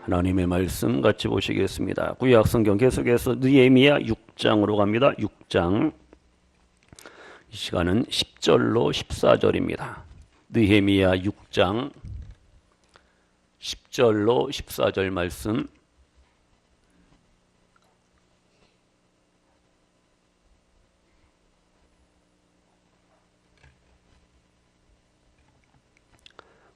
하나님의 말씀 같이 보시겠습니다. 구약 성경 계속해서 느헤미야 6장으로 갑니다. 6장. 이 시간은 10절로 14절입니다. 느헤미야 6장 10절로 14절 말씀.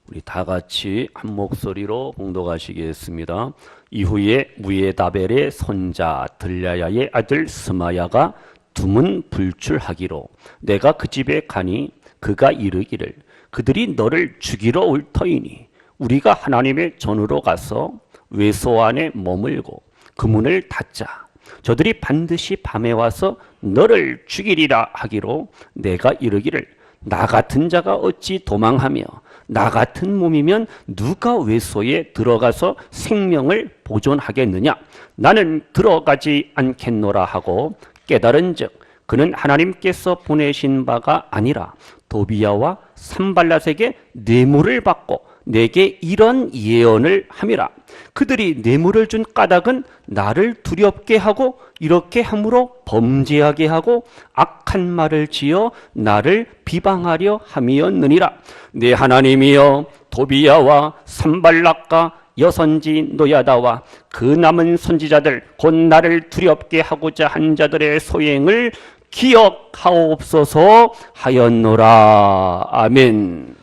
우리 다 같이 한 목소리로 봉독하시겠습니다. 이후에 무에다벨의 손자 들랴야의 아들 스마야가 두문 불출하기로 내가 그 집에 가니 그가 이르기를 그들이 너를 죽이러 올 터이니 우리가 하나님의 전으로 가서 외소 안에 머물고 그 문을 닫자. 저들이 반드시 밤에 와서 너를 죽이리라 하기로 내가 이르기를 나 같은 자가 어찌 도망하며 나 같은 몸이면 누가 외소에 들어가서 생명을 보존하겠느냐. 나는 들어가지 않겠노라 하고 깨달은즉 그는 하나님께서 보내신 바가 아니라 도비야와 산발랏에게 뇌물을 받고 내게 이런 예언을 함이라. 그들이 뇌물을 준 까닭은 나를 두렵게 하고 이렇게 함으로 범죄하게 하고 악한 말을 지어 나를 비방하려 함이었느니라. 내 하나님이여 도비야와 산발락과 여선지 노야다와 그 남은 선지자들 곧 나를 두렵게 하고자 한 자들의 소행을 기억하옵소서 하였노라. 아멘.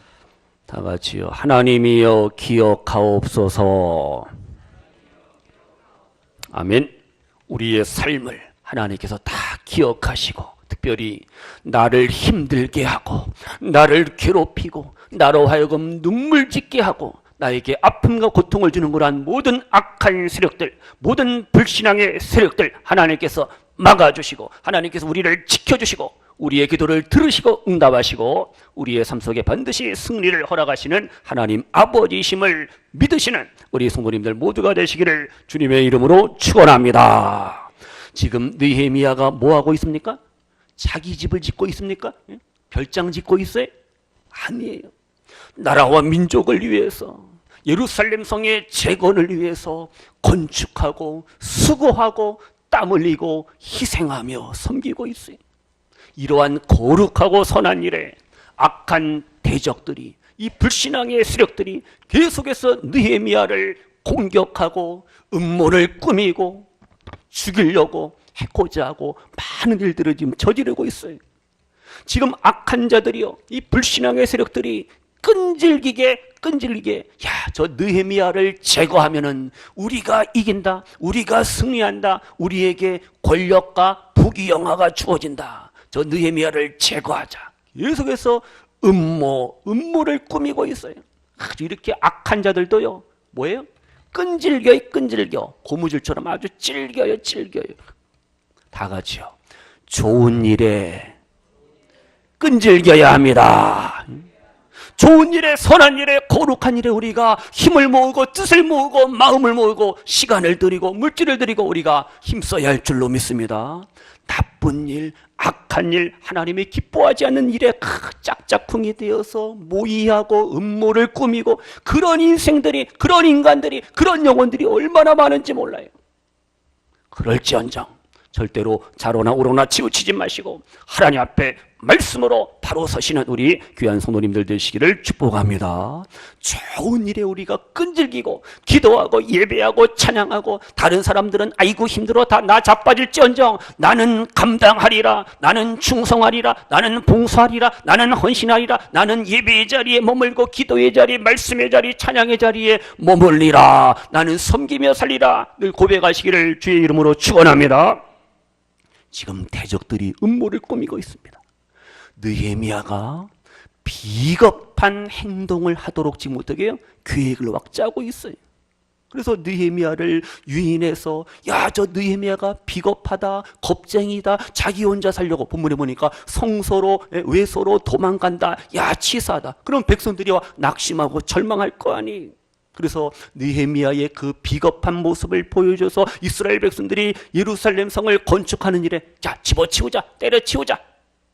다 같이요. 하나님이여 기억하옵소서. 아멘. 우리의 삶을 하나님께서 다 기억하시고 특별히 나를 힘들게 하고 나를 괴롭히고 나로 하여금 눈물 짓게 하고 나에게 아픔과 고통을 주는 그러한 모든 악한 세력들, 모든 불신앙의 세력들 하나님께서 막아주시고 하나님께서 우리를 지켜주시고 우리의 기도를 들으시고 응답하시고 우리의 삶 속에 반드시 승리를 허락하시는 하나님 아버지심을 믿으시는 우리 성도님들 모두가 되시기를 주님의 이름으로 축원합니다. 지금 느헤미야가 뭐하고 있습니까? 자기 집을 짓고 있습니까? 별장 짓고 있어요? 아니에요. 나라와 민족을 위해서 예루살렘 성의 재건을 위해서 건축하고 수고하고 땀 흘리고 희생하며 섬기고 있어요. 이러한 거룩하고 선한 일에 악한 대적들이 이 불신앙의 세력들이 계속해서 느헤미야를 공격하고 음모를 꾸미고 죽이려고 해코자 하고 많은 일들을 지금 저지르고 있어요. 지금 악한 자들이요, 이 불신앙의 세력들이 끈질기게 야, 저 느헤미야를 제거하면은 우리가 이긴다, 우리가 승리한다, 우리에게 권력과 부귀영화가 주어진다. 저 느헤미야를 제거하자. 계속해서 음모를 꾸미고 있어요. 이렇게 악한 자들도요, 뭐예요? 끈질겨. 고무줄처럼 아주 찔겨요. 다 같이요. 좋은 일에 끈질겨야 합니다. 좋은 일에, 선한 일에, 거룩한 일에 우리가 힘을 모으고 뜻을 모으고 마음을 모으고 시간을 들이고 물질을 들이고 우리가 힘써야 할 줄로 믿습니다. 나쁜 일, 악한 일, 하나님이 기뻐하지 않는 일에 짝짝꿍이 되어서 모의하고 음모를 꾸미고 그런 인생들이, 그런 인간들이, 그런 영혼들이 얼마나 많은지 몰라요. 그럴지언정 절대로 좌로나 우로나 치우치지 마시고 하나님 앞에 말씀으로 바로 서시는 우리 귀한 성도님들 되시기를 축복합니다. 좋은 일에 우리가 끈질기고 기도하고 예배하고 찬양하고 다른 사람들은 아이고 힘들어 다 나 자빠질지언정 나는 감당하리라, 나는 충성하리라, 나는 봉사하리라, 나는 헌신하리라, 나는 예배의 자리에 머물고 기도의 자리, 말씀의 자리, 찬양의 자리에 머물리라, 나는 섬기며 살리라 늘 고백하시기를 주의 이름으로 축원합니다. 지금 대적들이 음모를 꾸미고 있습니다. 느헤미야가 비겁한 행동을 하도록 지금 어떻게 해요? 계획을 막 짜고 있어요. 그래서 느헤미야를 유인해서 야, 저 느헤미야가 비겁하다, 겁쟁이다, 자기 혼자 살려고 본문에 보니까 성소로 외소로 도망간다, 야 치사하다. 그럼 백성들이 낙심하고 절망할 거 아니에요. 그래서 느헤미야의 그 비겁한 모습을 보여줘서 이스라엘 백성들이 예루살렘 성을 건축하는 일에 자 집어치우자, 때려치우자,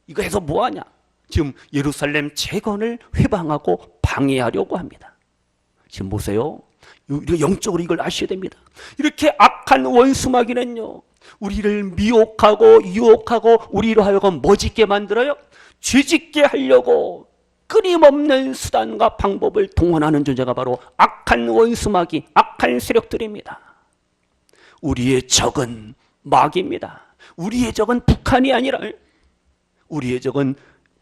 이거 해서 뭐하냐? 지금 예루살렘 재건을 회방하고 방해하려고 합니다. 지금 보세요. 우리가 영적으로 이걸 아셔야 됩니다. 이렇게 악한 원수마귀는요, 우리를 미혹하고 유혹하고 우리로 하여금 뭐 짓게 만들어요? 죄 짓게 하려고 끊임없는 수단과 방법을 동원하는 존재가 바로 악한 원수마귀, 악한 세력들입니다. 우리의 적은 마귀입니다. 우리의 적은 북한이 아니라 우리의 적은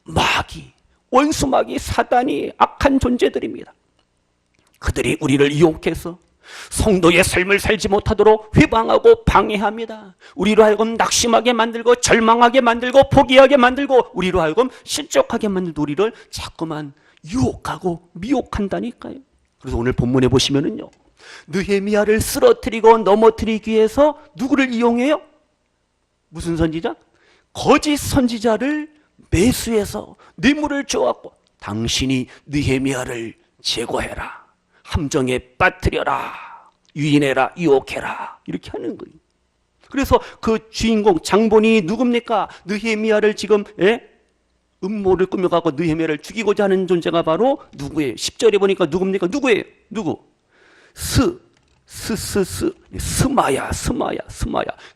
마귀, 원수마귀, 사단이 악한 존재들입니다. 그들이 우리를 이용해서 성도의 삶을 살지 못하도록 회방하고 방해합니다. 우리로 하여금 낙심하게 만들고 절망하게 만들고 포기하게 만들고 우리로 하여금 실족하게 만들고 우리를 자꾸만 유혹하고 미혹한다니까요. 그래서 오늘 본문에 보시면은요, 느헤미야를 쓰러뜨리고 넘어뜨리기 위해서 누구를 이용해요? 무슨 선지자? 거짓 선지자를 매수해서 뇌물을 줘갖고 당신이 느헤미야를 제거해라, 함정에 빠뜨려라, 유인해라, 유혹해라, 이렇게 하는 거예요. 그래서 그 주인공 장본인이 누굽니까? 느헤미야를 지금 음모를 꾸며갖고 느헤미야를 죽이고자 하는 존재가 바로 누구예요? 10절에 보니까 누굽니까? 누구예요? 누구? 스마야.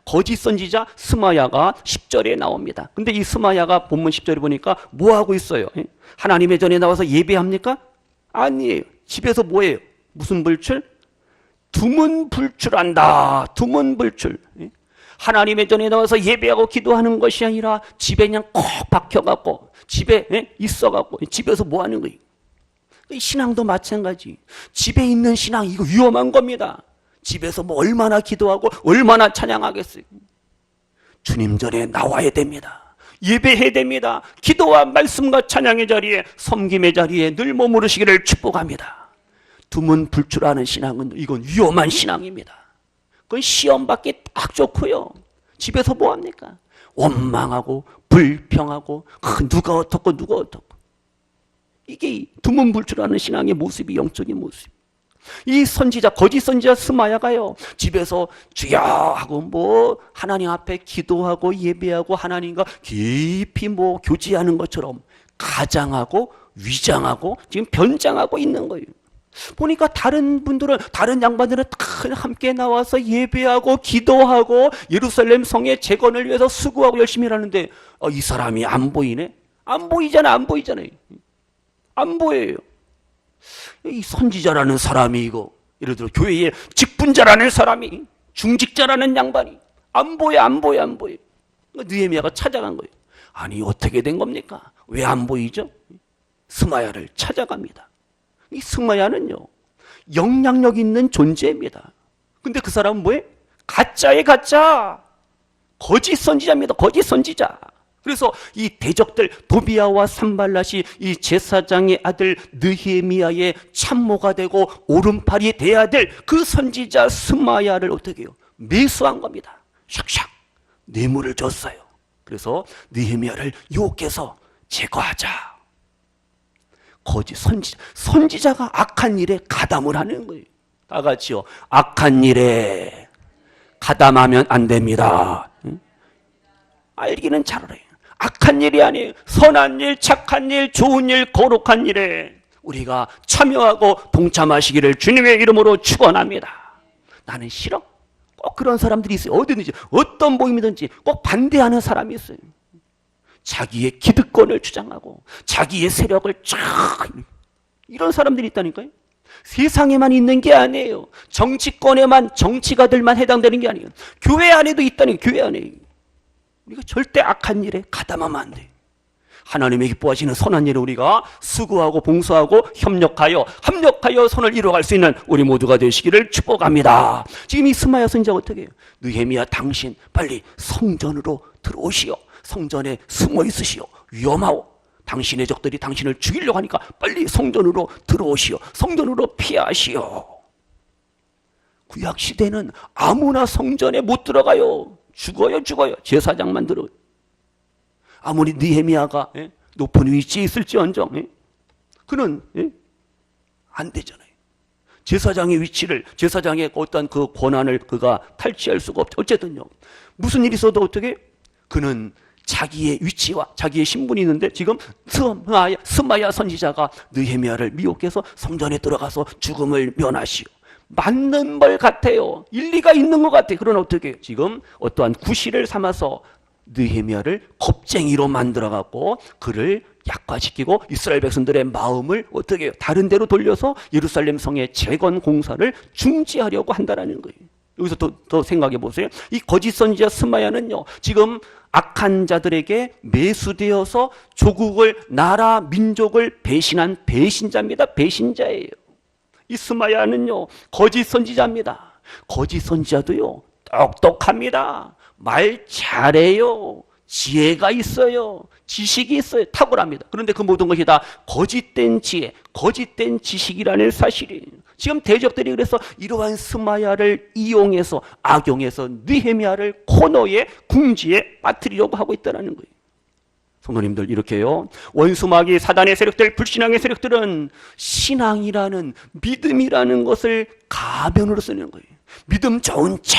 거짓 선지자 스마야가 10절에 나옵니다. 근데 이 스마야가 본문 10절에 보니까 뭐 하고 있어요? 하나님의 전에 나와서 예배합니까? 아니에요. 집에서 뭐예요? 무슨 불출? 두문불출한다. 두문불출. 하나님의 전에 나와서 예배하고 기도하는 것이 아니라 집에 그냥 꼭 박혀갖고 집에 있어갖고 집에서 뭐 하는 거예요? 신앙도 마찬가지. 집에 있는 신앙, 이거 위험한 겁니다. 집에서 뭐 얼마나 기도하고 얼마나 찬양하겠어요. 주님 전에 나와야 됩니다. 예배해야 됩니다. 기도와 말씀과 찬양의 자리에, 섬김의 자리에 늘 머무르시기를 축복합니다. 두문불출하는 신앙은 이건 위험한 신앙입니다. 그건 시험 받기 딱 좋고요. 집에서 뭐 합니까? 원망하고 불평하고 누가 어떻고 누가 어떻고. 이게 두문불출하는 신앙의 모습이 영적인 모습. 이 선지자, 거짓 선지자 스마야가요, 집에서 주여 하고 뭐 하나님 앞에 기도하고 예배하고 하나님과 깊이 뭐 교제하는 것처럼 가장하고 위장하고 지금 변장하고 있는 거예요. 보니까 다른 분들은, 다른 양반들은 다 함께 나와서 예배하고 기도하고 예루살렘 성의 재건을 위해서 수고하고 열심히 하는데 이 사람이 안 보이네? 안 보이잖아요. 안 보여요. 이 선지자라는 사람이 이거, 예를 들어 교회의 직분자라는 사람이, 중직자라는 양반이 안 보여. 느헤미야가 찾아간 거예요. 아니 어떻게 된 겁니까? 왜 안 보이죠? 스마야를 찾아갑니다. 이 스마야는요, 영향력 있는 존재입니다. 근데 그 사람은 뭐예요? 가짜의 가짜. 거짓 선지자입니다. 거짓 선지자. 그래서 이 대적들 도비아와 산발랏이 이 제사장의 아들 느헤미야의 참모가 되고 오른팔이 돼야 될 그 선지자 스마야를 어떻게 해요? 매수한 겁니다. 샥샥 뇌물을 줬어요. 그래서 느헤미야를 유혹해서 제거하자. 거짓 선지자가 악한 일에 가담을 하는 거예요. 다 같이요. 악한 일에 가담하면 안 됩니다. 알기는 잘 알아요. 악한 일이 아니에요. 선한 일, 착한 일, 좋은 일, 거룩한 일에 우리가 참여하고 동참하시기를 주님의 이름으로 축원합니다. 나는 싫어. 꼭 그런 사람들이 있어요. 어디든지 어떤 모임이든지 꼭 반대하는 사람이 있어요. 자기의 기득권을 주장하고 자기의 세력을 쫙, 이런 사람들이 있다니까요. 세상에만 있는 게 아니에요. 정치권에만, 정치가들만 해당되는 게 아니에요. 교회 안에도 있다니. 교회 안에 우리가 절대 악한 일에 가담하면 안 돼. 하나님의 기뻐하시는 선한 일을 우리가 수고하고 봉사하고 협력하여 선을 이루어갈 수 있는 우리 모두가 되시기를 축복합니다. 지금 이 스마야 선지자가 어떻게 해요? 느헤미야, 당신 빨리 성전으로 들어오시오. 성전에 숨어 있으시오. 위험하오. 당신의 적들이 당신을 죽이려고 하니까 빨리 성전으로 들어오시오. 성전으로 피하시오. 구약시대는 아무나 성전에 못 들어가요. 죽어요. 제사장만 들어요. 아무리 느헤미야가 높은 위치에 있을지언정 그는 안 되잖아요. 제사장의 위치를, 제사장의 어떤 그 권한을 그가 탈취할 수가 없죠. 어쨌든요, 무슨 일이 있어도 어떻게 그는 자기의 위치와 자기의 신분이 있는데 지금 스마야 선지자가 느헤미야를 미혹해서 성전에 들어가서 죽음을 면하시오. 맞는 말 같아요. 일리가 있는 것 같아요. 그러나 어떻게 해요? 지금 어떠한 구실을 삼아서 느헤미야를 겁쟁이로 만들어갖고 그를 약화시키고 이스라엘 백성들의 마음을 어떻게 해요? 다른 데로 돌려서 예루살렘 성의 재건 공사를 중지하려고 한다는 거예요. 여기서 더 생각해 보세요. 이 거짓 선지자 스마야는요, 지금 악한 자들에게 매수되어서 조국을, 나라, 민족을 배신한 배신자입니다. 배신자예요. 이 스마야는요, 거짓 선지자입니다. 거짓 선지자도요, 똑똑합니다. 말 잘해요. 지혜가 있어요. 지식이 있어요. 탁월합니다. 그런데 그 모든 것이 다 거짓된 지혜, 거짓된 지식이라는 사실이에요. 지금 대적들이 그래서 이러한 스마야를 이용해서 악용해서 느헤미야를 코너에 궁지에 빠뜨리려고 하고 있다는 거예요. 성도님들, 이렇게요, 원수마귀 사단의 세력들, 불신앙의 세력들은 신앙이라는, 믿음이라는 것을 가변으로 쓰는 거예요. 믿음 좋은 척,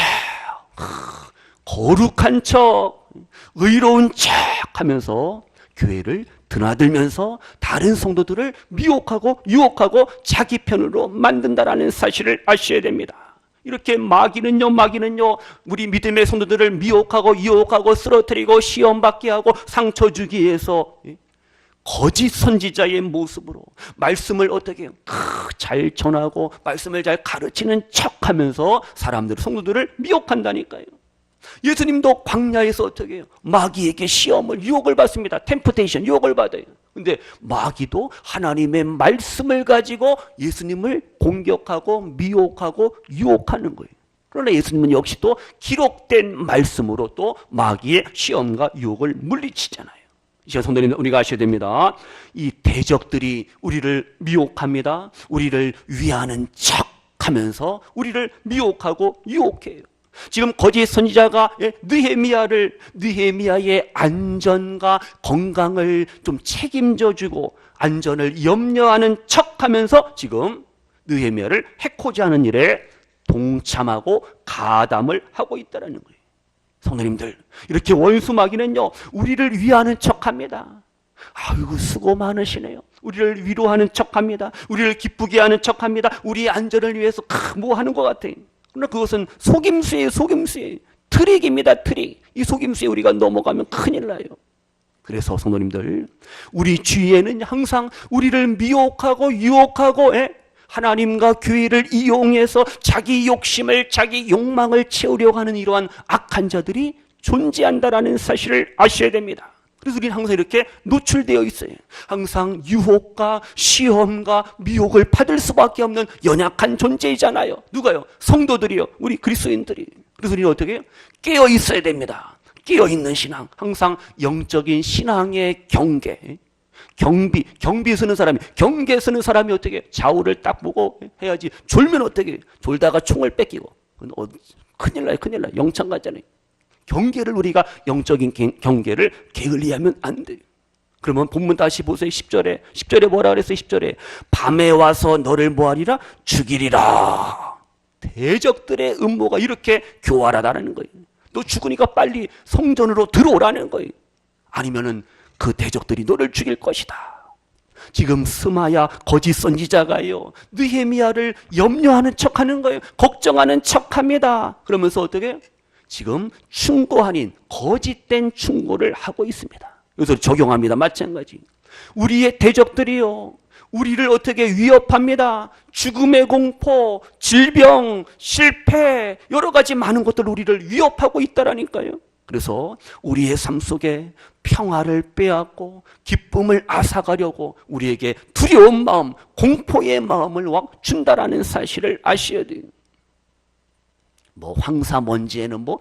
거룩한 척, 의로운 척 하면서 교회를 드나들면서 다른 성도들을 미혹하고 유혹하고 자기 편으로 만든다라는 사실을 아셔야 됩니다. 이렇게 마귀는요, 우리 믿음의 성도들을 미혹하고 유혹하고 쓰러뜨리고 시험받게 하고 상처 주기 위해서 거짓 선지자의 모습으로 말씀을 어떻게 해요? 잘 전하고 말씀을 잘 가르치는 척하면서 사람들, 성도들을 미혹한다니까요. 예수님도 광야에서 어떻게 해요? 마귀에게 시험을, 유혹을 받습니다. 템프테이션, 유혹을 받아요. 근데 마귀도 하나님의 말씀을 가지고 예수님을 공격하고 미혹하고 유혹하는 거예요. 그러나 예수님은 역시 또 기록된 말씀으로 또 마귀의 시험과 유혹을 물리치잖아요. 이 시간 성도님, 우리가 아셔야 됩니다. 이 대적들이 우리를 미혹합니다. 우리를 위하는 척하면서 우리를 미혹하고 유혹해요. 지금 거짓 선지자가 느헤미야의 안전과 건강을 좀 책임져주고 안전을 염려하는 척하면서 지금 느헤미야를 해코지 하는 일에 동참하고 가담을 하고 있다는 거예요. 성도님들, 이렇게 원수 마귀는요, 우리를 위하는 척합니다. 아이고, 수고 많으시네요. 우리를 위로하는 척합니다. 우리를 기쁘게 하는 척합니다. 우리의 안전을 위해서 뭐 하는 것 같아요. 그러나 그것은 속임수예요. 트릭입니다. 트릭. 이 속임수에 우리가 넘어가면 큰일 나요. 그래서 성도님들, 우리 주위에는 항상 우리를 미혹하고 유혹하고 하나님과 교회를 이용해서 자기 욕심을, 자기 욕망을 채우려고 하는 이러한 악한 자들이 존재한다라는 사실을 아셔야 됩니다. 그래서 우리는 항상 이렇게 노출되어 있어요. 항상 유혹과 시험과 미혹을 받을 수밖에 없는 연약한 존재이잖아요. 누가요? 성도들이요. 우리 그리스도인들이. 그래서 우리는 어떻게 해요? 깨어 있어야 됩니다. 깨어 있는 신앙. 항상 영적인 신앙의 경비 쓰는 사람이, 경계 쓰는 사람이 어떻게 해요? 좌우를 딱 보고 해야지. 졸면 어떻게 해요? 졸다가 총을 뺏기고. 큰일 나요. 영창 가잖아요. 경계를, 우리가 영적인 경계를 게을리하면 안 돼요. 그러면 본문 다시 보세요. 10절에 뭐라 그랬어요? 10절에 밤에 와서 너를 뭐하리라? 죽이리라. 대적들의 음모가 이렇게 교활하다는 거예요. 너 죽으니까 빨리 성전으로 들어오라는 거예요. 아니면은 그 대적들이 너를 죽일 것이다. 지금 스마야 거짓 선지자가요, 느헤미야를 염려하는 척하는 거예요. 걱정하는 척합니다. 그러면서 어떻게 해요? 지금 충고 아닌 거짓된 충고를 하고 있습니다. 여기서 적용합니다. 마찬가지. 우리의 대적들이요, 우리를 어떻게 위협합니다. 죽음의 공포, 질병, 실패, 여러 가지 많은 것들 우리를 위협하고 있다라니까요. 그래서 우리의 삶 속에 평화를 빼앗고 기쁨을 앗아가려고 우리에게 두려운 마음, 공포의 마음을 막 준다라는 사실을 아셔야 돼요. 뭐 황사 먼지에는 뭐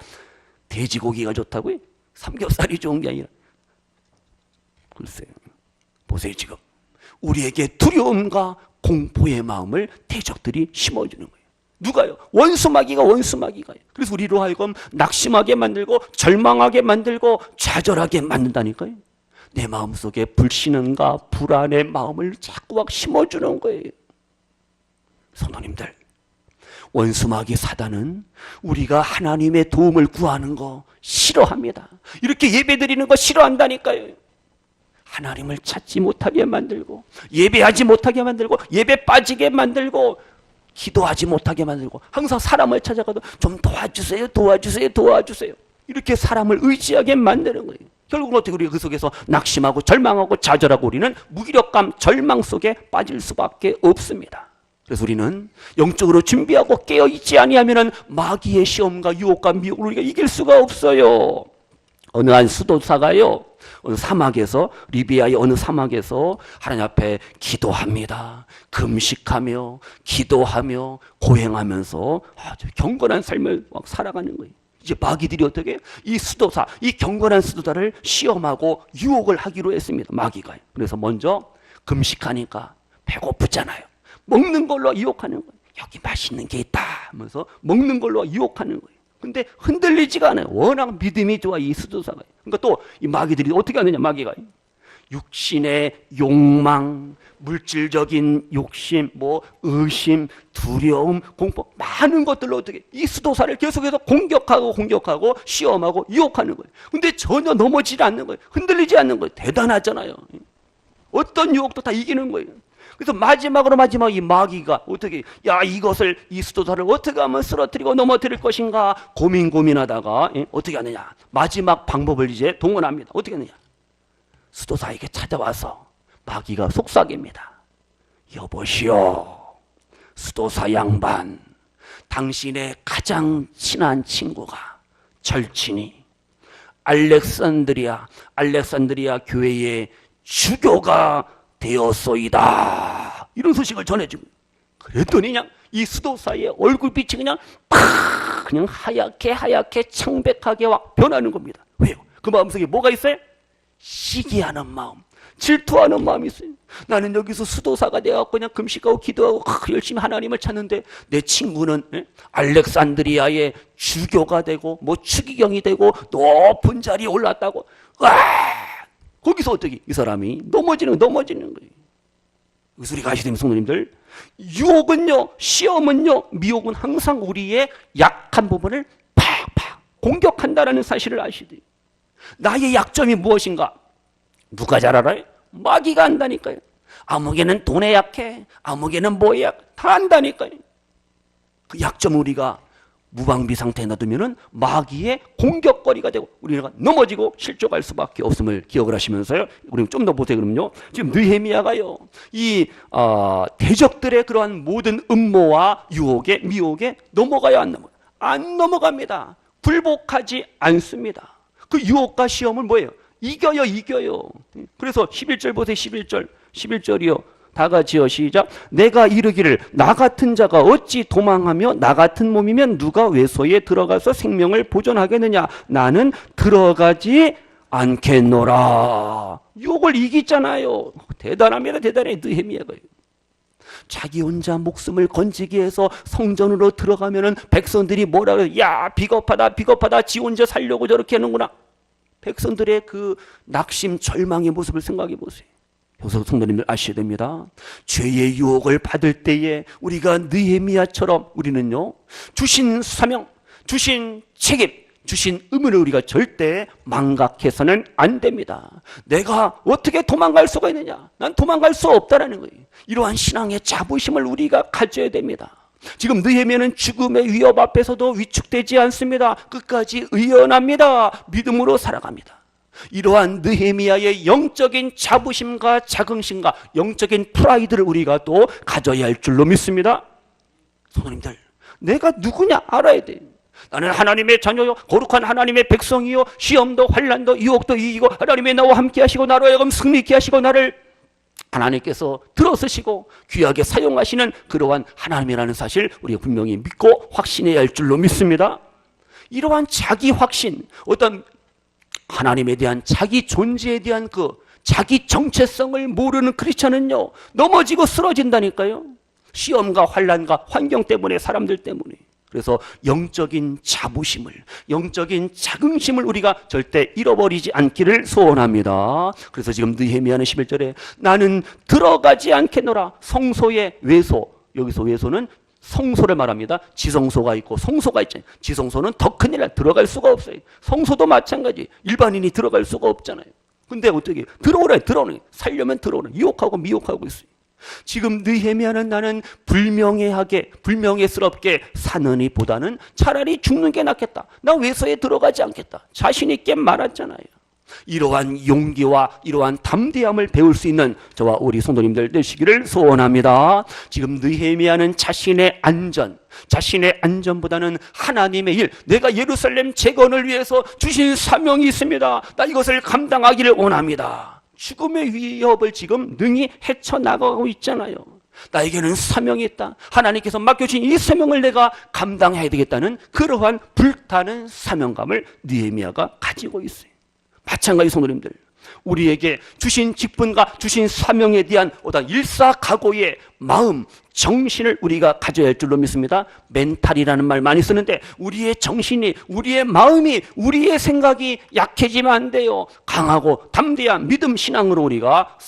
돼지고기가 좋다고요? 삼겹살이 좋은 게 아니라. 글쎄요. 보세요. 지금 우리에게 두려움과 공포의 마음을 대적들이 심어주는 거예요. 누가요? 원수마귀가요. 그래서 우리로 하여금 낙심하게 만들고 절망하게 만들고 좌절하게 만든다니까요. 내 마음속에 불신앙과 불안의 마음을 자꾸 막 심어주는 거예요. 성도님들, 원수마귀 사단은 우리가 하나님의 도움을 구하는 거 싫어합니다. 이렇게 예배드리는 거 싫어한다니까요. 하나님을 찾지 못하게 만들고 예배하지 못하게 만들고 예배 빠지게 만들고 기도하지 못하게 만들고 항상 사람을 찾아가도 좀 도와주세요, 도와주세요, 도와주세요. 이렇게 사람을 의지하게 만드는 거예요. 결국은 어떻게 우리가 그 속에서 낙심하고 절망하고 좌절하고 우리는 무기력감, 절망 속에 빠질 수밖에 없습니다. 그래서 우리는 영적으로 준비하고 깨어있지 아니하면은 마귀의 시험과 유혹과 미혹을 우리가 이길 수가 없어요. 어느 한 수도사가요, 어느 사막에서, 리비아의 어느 사막에서 하나님 앞에 기도합니다. 금식하며 기도하며 고행하면서 아주 경건한 삶을 막 살아가는 거예요. 이제 마귀들이 어떻게 이 수도사, 이 경건한 수도사를 시험하고 유혹을 하기로 했습니다. 마귀가. 그래서 먼저 금식하니까 배고프잖아요. 먹는 걸로 유혹하는 거예요. 여기 맛있는 게 있다 하면서 먹는 걸로 유혹하는 거예요. 근데 흔들리지가 않아요. 워낙 믿음이 좋아, 이 수도사가. 그러니까 또 이 마귀들이 어떻게 하느냐, 마귀가. 육신의 욕망, 물질적인 욕심, 의심, 두려움, 공포, 많은 것들로 어떻게 이 수도사를 계속해서 공격하고 시험하고 유혹하는 거예요. 근데 전혀 넘어지지 않는 거예요. 흔들리지 않는 거예요. 대단하잖아요. 어떤 유혹도 다 이기는 거예요. 그래서 마지막 이 마귀가 어떻게, 이 수도사를 어떻게 하면 쓰러뜨리고 넘어뜨릴 것인가 고민하다가 어떻게 하느냐. 마지막 방법을 이제 동원합니다. 어떻게 하느냐. 수도사에게 찾아와서 마귀가 속삭입니다. 여보시오, 수도사 양반, 당신의 가장 친한 친구가 절친이 알렉산드리아 교회의 주교가 되었소이다. 이런 소식을 전해주고, 그랬더니 그냥 이 수도사의 얼굴빛이 그냥 하얗게 창백하게 막 변하는 겁니다. 왜요? 그 마음속에 뭐가 있어요? 시기하는 마음, 질투하는 마음이 있어요. 나는 여기서 수도사가 되어갖고 그냥 금식하고 기도하고 열심히 하나님을 찾는데 내 친구는 알렉산드리아의 주교가 되고 추기경이 되고 높은 자리에 올랐다고. 거기서 어떻게 이 사람이 넘어지는 거예요. 그래서 우리가 아시는 성도님들, 유혹은요, 시험은요, 미혹은 항상 우리의 약한 부분을 팍팍 공격한다라는 사실을 아셔야 돼요. 나의 약점이 무엇인가? 누가 잘 알아요? 마귀가 안다니까요. 아무개는 돈에 약해, 아무개는 뭐에 약해, 다 안다니까요. 그 약점을 우리가 무방비 상태에 놔두면은 마귀의 공격거리가 되고 우리가 넘어지고 실족할 수밖에 없음을 기억을 하시면서요. 우리 좀 더 보세요. 그럼요. 지금 느헤미야가요, 이 대적들의 그러한 모든 음모와 유혹에 미혹에 넘어가야 안 넘어갑니다. 굴복하지 않습니다. 그 유혹과 시험을 뭐예요? 이겨요. 그래서 11절 보세요. 11절이요. 다 같이요. 시작. 내가 이르기를 나 같은 자가 어찌 도망하며 나 같은 몸이면 누가 외소에 들어가서 생명을 보존하겠느냐. 나는 들어가지 않겠노라. 유혹을 이기잖아요. 대단합니다. 대단해. 느헤미야가. 자기 혼자 목숨을 건지기 위해서 성전으로 들어가면은 백성들이 뭐라고 해요? 야, 비겁하다. 지 혼자 살려고 저렇게 하는구나. 백성들의 그 낙심, 절망의 모습을 생각해 보세요. 여기서 성도님들 아셔야 됩니다. 죄의 유혹을 받을 때에 우리가 느헤미야처럼 우리는요, 주신 사명, 주신 책임, 주신 의무를 우리가 절대 망각해서는 안 됩니다. 내가 어떻게 도망갈 수가 있느냐? 난 도망갈 수 없다라는 거예요. 이러한 신앙의 자부심을 우리가 가져야 됩니다. 지금 느헤미야는 죽음의 위협 앞에서도 위축되지 않습니다. 끝까지 의연합니다. 믿음으로 살아갑니다. 이러한 느헤미야의 영적인 자부심과 자긍심과 영적인 프라이드를 우리가 또 가져야 할 줄로 믿습니다. 성도님들, 내가 누구냐 알아야 돼요. 나는 하나님의 자녀요, 거룩한 하나님의 백성이요, 시험도 환난도 유혹도 이기고 하나님의 나와 함께 하시고 나로 하여금 승리케 하시고 나를 하나님께서 들어서시고 귀하게 사용하시는 그러한 하나님이라는 사실 우리가 분명히 믿고 확신해야 할 줄로 믿습니다. 이러한 자기 확신, 어떤 하나님에 대한 자기 존재에 대한 그 자기 정체성을 모르는 크리스찬은요, 넘어지고 쓰러진다니까요. 시험과 환난과 환경 때문에, 사람들 때문에. 그래서 영적인 자부심을, 영적인 자긍심을 우리가 절대 잃어버리지 않기를 소원합니다. 그래서 지금 느헤미야는 11절에 나는 들어가지 않겠노라. 성소의 외소, 여기서 외소는 성소를 말합니다. 지성소가 있고 성소가 있잖아요. 지성소는 더 큰일, 들어갈 수가 없어요. 성소도 마찬가지. 일반인이 들어갈 수가 없잖아요. 근데 어떻게 들어오래, 살려면 들어오래. 유혹하고 미혹하고 있어요. 지금 느헤미야는 나는 불명예스럽게 사느니 보다는 차라리 죽는 게 낫겠다. 나 외서에 들어가지 않겠다. 자신 있게 말했잖아요. 이러한 용기와 이러한 담대함을 배울 수 있는 저와 우리 성도님들 되시기를 소원합니다. 지금 느헤미야는 자신의 안전보다는 하나님의 일, 내가 예루살렘 재건을 위해서 주신 사명이 있습니다. 나 이것을 감당하기를 원합니다. 죽음의 위협을 지금 능히 헤쳐나가고 있잖아요. 나에게는 사명이 있다. 하나님께서 맡겨주신 이 사명을 내가 감당해야 되겠다는 그러한 불타는 사명감을 느헤미야가 가지고 있어요. 마찬가지 성도님들, 우리에게 주신 직분과 주신 사명에 대한 어떤 일사각오의 마음, 정신을 우리가 가져야 할 줄로 믿습니다. 멘탈이라는 말 많이 쓰는데 우리의 정신이, 우리의 마음이, 우리의 생각이 약해지면 안 돼요. 강하고 담대한 믿음 신앙으로 우리가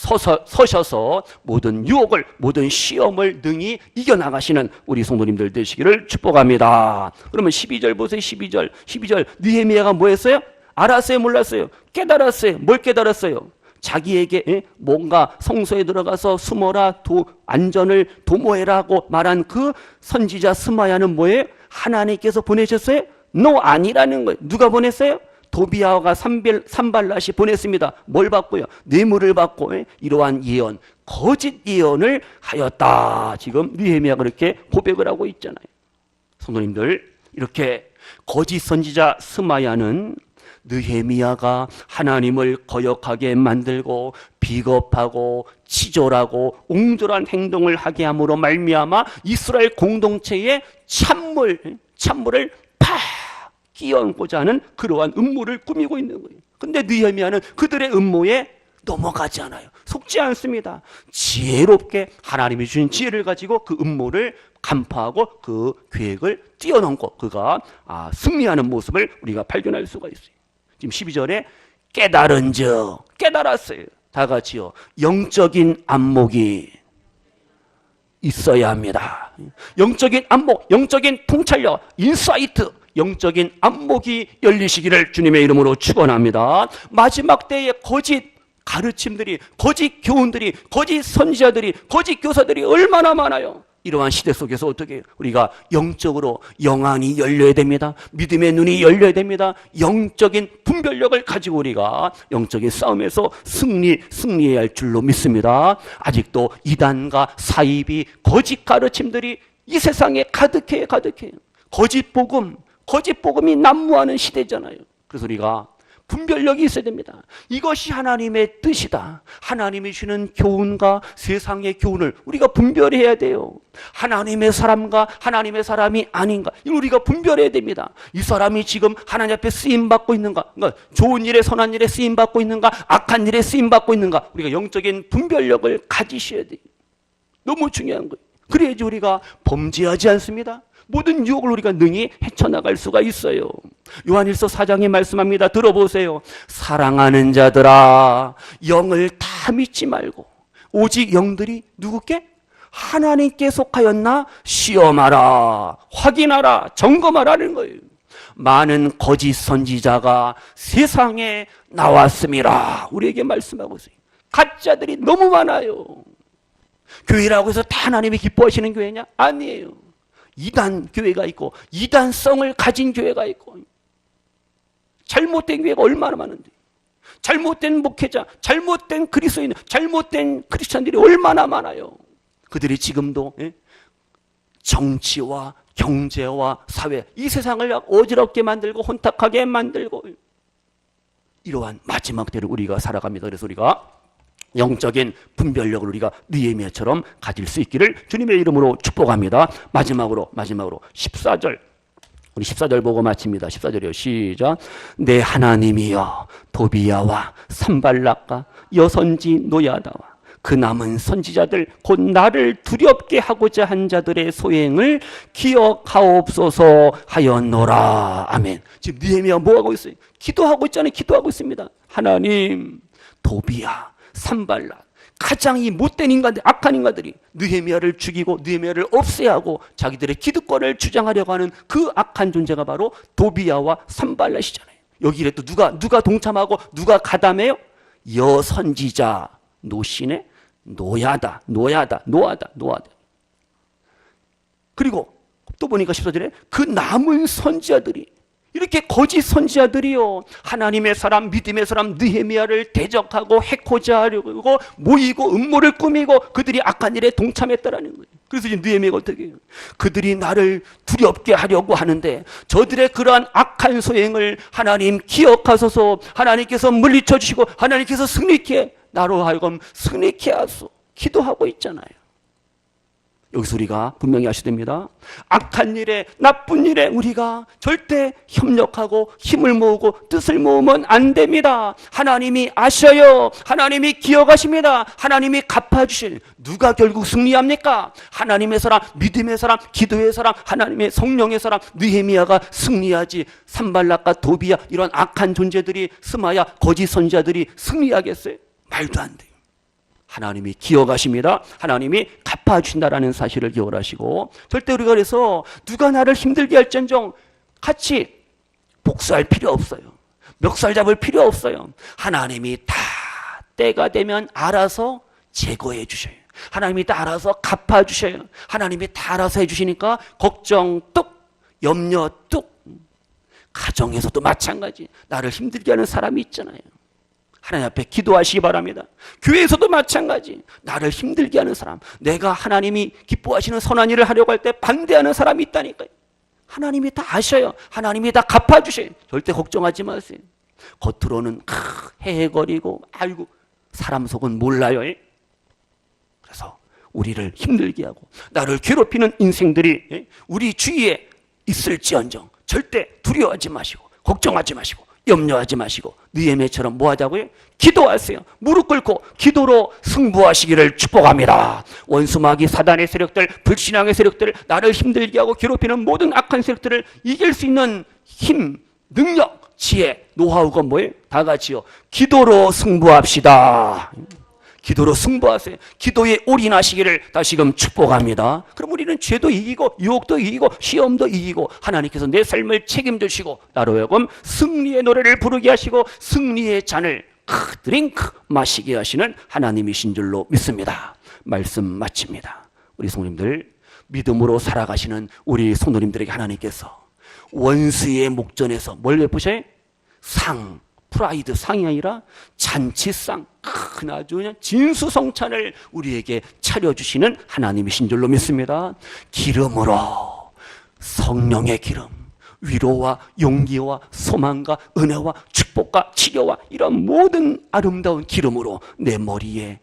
서셔서 모든 유혹을, 모든 시험을 능히 이겨나가시는 우리 성도님들 되시기를 축복합니다. 그러면 12절 보세요. 12절 느헤미야가 뭐 했어요? 알았어요? 몰랐어요? 깨달았어요? 뭘 깨달았어요? 자기에게 뭔가 성소에 들어가서 숨어라, 안전을 도모해라고 말한 그 선지자 스마야는 뭐예요? 하나님께서 보내셨어요? 너 아니라는 거예요. 누가 보냈어요? 도비야와 산발랏이 보냈습니다. 뭘 받고요? 뇌물을 받고 이러한 예언, 거짓 예언을 하였다. 지금 느헤미야가 그렇게 고백을 하고 있잖아요. 성도님들, 이렇게 거짓 선지자 스마야는 느헤미야가 하나님을 거역하게 만들고 비겁하고 치졸하고 옹졸한 행동을 하게 함으로 말미암아 이스라엘 공동체에 찬물을 팍 끼얹고자 하는 그러한 음모를 꾸미고 있는 거예요. 근데 느헤미야는 그들의 음모에 넘어가지 않아요. 속지 않습니다. 지혜롭게 하나님이 주신 지혜를 가지고 그 음모를 간파하고 그 계획을 뛰어넘고 그가 승리하는 모습을 우리가 발견할 수가 있어요. 지금 12절에 깨달았어요. 다 같이요. 영적인 안목이 있어야 합니다. 영적인 안목, 영적인 통찰력, 인사이트, 영적인 안목이 열리시기를 주님의 이름으로 축원합니다. 마지막 때에 거짓 가르침들이, 거짓 교훈들이, 거짓 선지자들이, 거짓 교사들이 얼마나 많아요. 이러한 시대 속에서 어떻게 해요? 우리가 영적으로 영안이 열려야 됩니다. 믿음의 눈이 열려야 됩니다. 영적인 분별력을 가지고 우리가 영적인 싸움에서 승리해야 할 줄로 믿습니다. 아직도 이단과 사이비, 거짓 가르침들이 이 세상에 가득해요. 거짓 복음이 난무하는 시대잖아요. 그래서 우리가 분별력이 있어야 됩니다. 이것이 하나님의 뜻이다. 하나님이 주는 교훈과 세상의 교훈을 우리가 분별해야 돼요. 하나님의 사람과 하나님의 사람이 아닌가, 이걸 우리가 분별해야 됩니다. 이 사람이 지금 하나님 앞에 쓰임받고 있는가, 그러니까 좋은 일에 선한 일에 쓰임받고 있는가, 악한 일에 쓰임받고 있는가, 우리가 영적인 분별력을 가지셔야 돼요. 너무 중요한 거예요. 그래야지 우리가 범죄하지 않습니다. 모든 유혹을 우리가 능히 헤쳐나갈 수가 있어요. 요한일서 4장에 말씀합니다. 들어보세요. 사랑하는 자들아, 영을 다 믿지 말고 오직 영들이 누구께? 하나님께 속하였나 시험하라, 확인하라, 점검하라는 거예요. 많은 거짓 선지자가 세상에 나왔습니다. 우리에게 말씀하고 있어요. 가짜들이 너무 많아요. 교회라고 해서 다 하나님이 기뻐하시는 교회냐? 아니에요. 이단 교회가 있고 이단성을 가진 교회가 있고 잘못된 교회가 얼마나 많은데, 잘못된 목회자, 잘못된 그리스도인, 잘못된 크리스찬들이 얼마나 많아요. 그들이 지금도 정치와 경제와 사회, 이 세상을 어지럽게 만들고 혼탁하게 만들고 이러한 마지막 때를 우리가 살아갑니다. 그래서 우리가 영적인 분별력을 우리가 느헤미야처럼 가질 수 있기를 주님의 이름으로 축복합니다. 마지막으로 14절, 우리 14절 보고 마칩니다. 14절이요. 시작. 내 하나님이여 도비야와 산발락과 여선지 노야다와 그 남은 선지자들 곧 나를 두렵게 하고자 한 자들의 소행을 기억하옵소서 하였노라. 아멘. 지금 느헤미야가 뭐하고 있어요? 기도하고 있잖아요. 기도하고 있습니다. 하나님, 도비야, 산발락, 가장 이 못된 인간들, 악한 인간들이 느헤미야를 죽이고 느헤미야를 없애야 하고 자기들의 기득권을 주장하려고 하는 그 악한 존재가 바로 도비야와 산발락이잖아요. 여기에 또 누가 동참하고 누가 가담해요? 여선지자 노신의 노야다. 그리고 또 보니까 14절에 그 남은 선지자들이, 이렇게 거짓 선지자들이요, 하나님의 사람, 믿음의 사람 느헤미야를 대적하고 해코자 하려고 모이고 음모를 꾸미고 그들이 악한 일에 동참했다라는 거예요. 그래서 이제 느헤미야가 어떻게 해요? 그들이 나를 두렵게 하려고 하는데 저들의 그러한 악한 소행을 하나님 기억하소서. 하나님께서 물리쳐 주시고 하나님께서 승리케, 나로 하여금 승리케 하소. 기도하고 있잖아요. 여기서 우리가 분명히 아셔야 됩니다. 악한 일에, 나쁜 일에 우리가 절대 협력하고 힘을 모으고 뜻을 모으면 안 됩니다. 하나님이 아셔요. 하나님이 기억하십니다. 하나님이 갚아주실. 누가 결국 승리합니까? 하나님의 사람, 믿음의 사람, 기도의 사람, 하나님의 성령의 사람. 느헤미야가 승리하지, 산발락과 도비야 이런 악한 존재들이, 스마야 거짓 선지자들이 승리하겠어요? 말도 안 돼요. 하나님이 기억하십니다. 하나님이 갚아주신다라는 사실을 기억을 하시고, 절대 우리가 그래서 누가 나를 힘들게 할지언정 같이 복수할 필요 없어요. 멱살 잡을 필요 없어요. 하나님이 다 때가 되면 알아서 제거해 주셔요. 하나님이 다 알아서 갚아주셔요. 하나님이 다 알아서 해주시니까 걱정 뚝, 염려 뚝. 가정에서도 마찬가지. 나를 힘들게 하는 사람이 있잖아요. 하나님 앞에 기도하시기 바랍니다. 교회에서도 마찬가지. 나를 힘들게 하는 사람, 내가 하나님이 기뻐하시는 선한 일을 하려고 할 때 반대하는 사람이 있다니까요. 하나님이 다 아셔요. 하나님이 다 갚아주셔요. 절대 걱정하지 마세요. 겉으로는 헤헤거리고 아이고 사람 속은 몰라요. 그래서 우리를 힘들게 하고 나를 괴롭히는 인생들이 우리 주위에 있을지언정 절대 두려워하지 마시고 걱정하지 마시고 염려하지 마시고 느헤미야처럼 뭐 하자고요? 기도하세요. 무릎 꿇고 기도로 승부하시기를 축복합니다. 원수마귀 사단의 세력들, 불신앙의 세력들, 나를 힘들게 하고 괴롭히는 모든 악한 세력들을 이길 수 있는 힘, 능력, 지혜, 노하우가 뭐예요? 다 같이요. 기도로 승부합시다. 기도로 승부하세요. 기도에 올인하시기를 다시금 축복합니다. 그럼 우리는 죄도 이기고 유혹도 이기고 시험도 이기고 하나님께서 내 삶을 책임지시고 나로 하여금 승리의 노래를 부르게 하시고 승리의 잔을 드링크 마시게 하시는 하나님이신 줄로 믿습니다. 말씀 마칩니다. 우리 성도님들, 믿음으로 살아가시는 우리 성도님들에게 하나님께서 원수의 목전에서 뭘 베푸셔요? 상, 프라이드 상이 아니라 잔치상, 큰 아주 그냥 진수성찬을 우리에게 차려주시는 하나님이신 줄로 믿습니다. 기름으로, 성령의 기름, 위로와 용기와 소망과 은혜와 축복과 치료와 이런 모든 아름다운 기름으로 내 머리에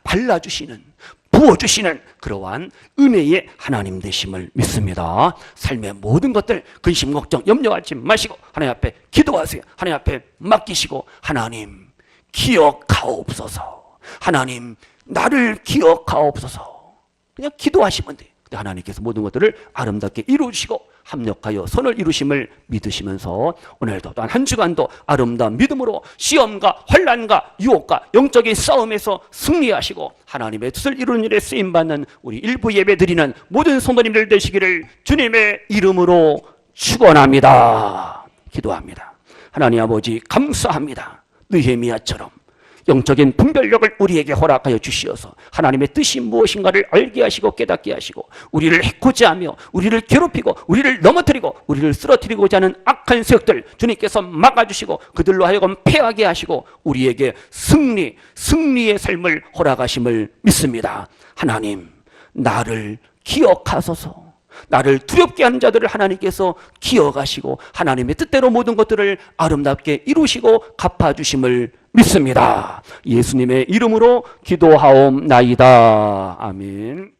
발라주시는, 부어주시는 그러한 은혜의 하나님 되심을 믿습니다. 삶의 모든 것들 근심 걱정 염려하지 마시고 하나님 앞에 기도하세요. 하나님 앞에 맡기시고 하나님 기억하옵소서. 하나님 나를 기억하옵소서. 그냥 기도하시면 돼요. 하나님께서 모든 것들을 아름답게 이루시고 합력하여 선을 이루심을 믿으시면서 오늘도 또한 한 주간도 아름다운 믿음으로 시험과 환난과 유혹과 영적인 싸움에서 승리하시고 하나님의 뜻을 이루는 일에 쓰임받는 우리 일부 예배 드리는 모든 성도님들 되시기를 주님의 이름으로 축원합니다. 기도합니다. 하나님 아버지 감사합니다. 느헤미야처럼 영적인 분별력을 우리에게 허락하여 주시어서 하나님의 뜻이 무엇인가를 알게 하시고 깨닫게 하시고 우리를 해코지 하며 우리를 괴롭히고 우리를 넘어뜨리고 우리를 쓰러뜨리고자 하는 악한 세력들 주님께서 막아주시고 그들로 하여금 패하게 하시고 우리에게 승리의 삶을 허락하심을 믿습니다. 하나님, 나를 기억하소서. 나를 두렵게 하는 자들을 하나님께서 기억하시고 하나님의 뜻대로 모든 것들을 아름답게 이루시고 갚아주심을 믿습니다. 예수님의 이름으로 기도하옵나이다. 아멘.